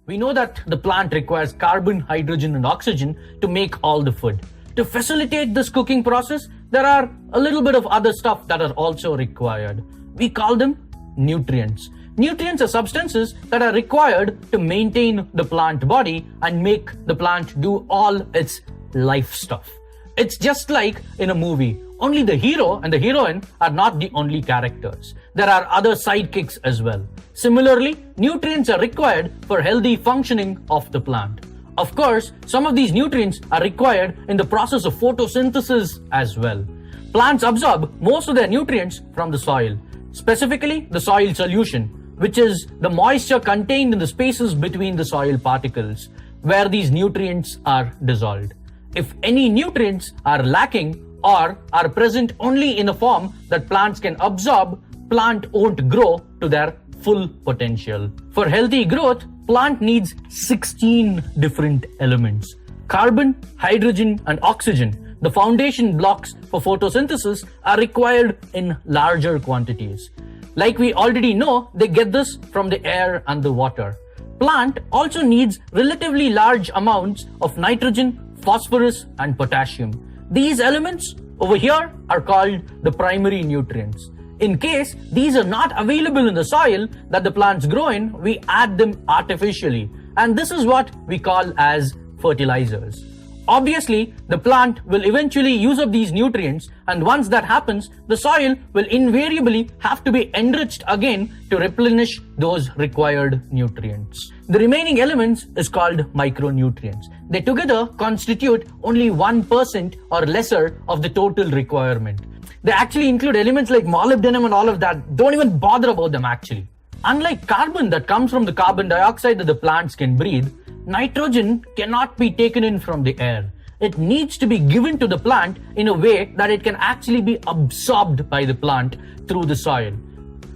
We know that the plant requires carbon, hydrogen, and oxygen to make all the food. To facilitate this cooking process, there are a little bit of other stuff that are also required. We call them nutrients. Nutrients are substances that are required to maintain the plant body and make the plant do all its life stuff. It's just like in a movie. Only the hero and the heroine are not the only characters. There are other sidekicks as well. Similarly, nutrients are required for healthy functioning of the plant. Of course, some of these nutrients are required in the process of photosynthesis as well. Plants absorb most of their nutrients from the soil, specifically the soil solution, which is the moisture contained in the spaces between the soil particles, where these nutrients are dissolved. If any nutrients are lacking or are present only in a form that plants can absorb, plant won't grow to their full potential. For healthy growth, plant needs 16 different elements. Carbon, hydrogen, and oxygen, the foundation blocks for photosynthesis, are required in larger quantities. Like we already know, they get this from the air and the water. Plant also needs relatively large amounts of nitrogen, phosphorus, and potassium. These elements over here are called the primary nutrients. In case these are not available in the soil that the plants grow in, we add them artificially, and this is what we call as fertilizers. Obviously, the plant will eventually use up these nutrients, and once that happens, the soil will invariably have to be enriched again to replenish those required nutrients. The remaining elements is called micronutrients. They together constitute only 1% or lesser of the total requirement. They actually include elements like molybdenum and all of that. Don't even bother about them actually. Unlike carbon that comes from the carbon dioxide that the plants can breathe, nitrogen cannot be taken in from the air. It needs to be given to the plant in a way that it can actually be absorbed by the plant through the soil.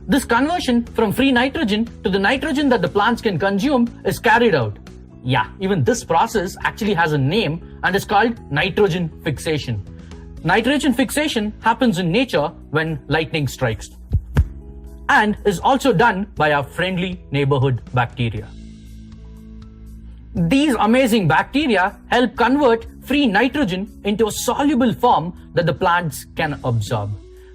This conversion from free nitrogen to the nitrogen that the plants can consume is carried out. Yeah, even this process actually has a name and is called nitrogen fixation. Nitrogen fixation happens in nature when lightning strikes and is also done by our friendly neighborhood bacteria. These amazing bacteria help convert free nitrogen into a soluble form that the plants can absorb.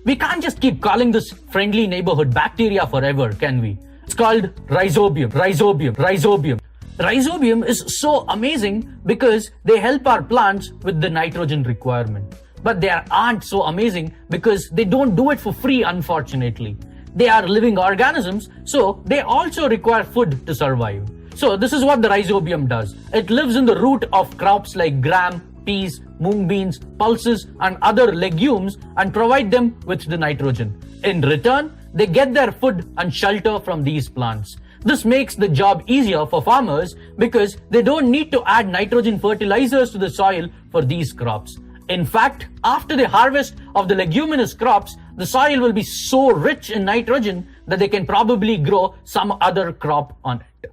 We can't just keep calling this friendly neighborhood bacteria forever, can we? It's called rhizobium. Rhizobium is so amazing because they help our plants with the nitrogen requirement. But they aren't so amazing because they don't do it for free, unfortunately. They are living organisms, so they also require food to survive. So this is what the rhizobium does. It lives in the root of crops like gram, peas, mung beans, pulses, and other legumes and provide them with the nitrogen. In return, they get their food and shelter from these plants. This makes the job easier for farmers because they don't need to add nitrogen fertilizers to the soil for these crops. In fact, after the harvest of the leguminous crops, the soil will be so rich in nitrogen that they can probably grow some other crop on it.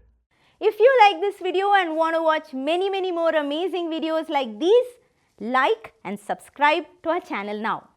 If you like this video and want to watch many more amazing videos like these, like and subscribe to our channel now.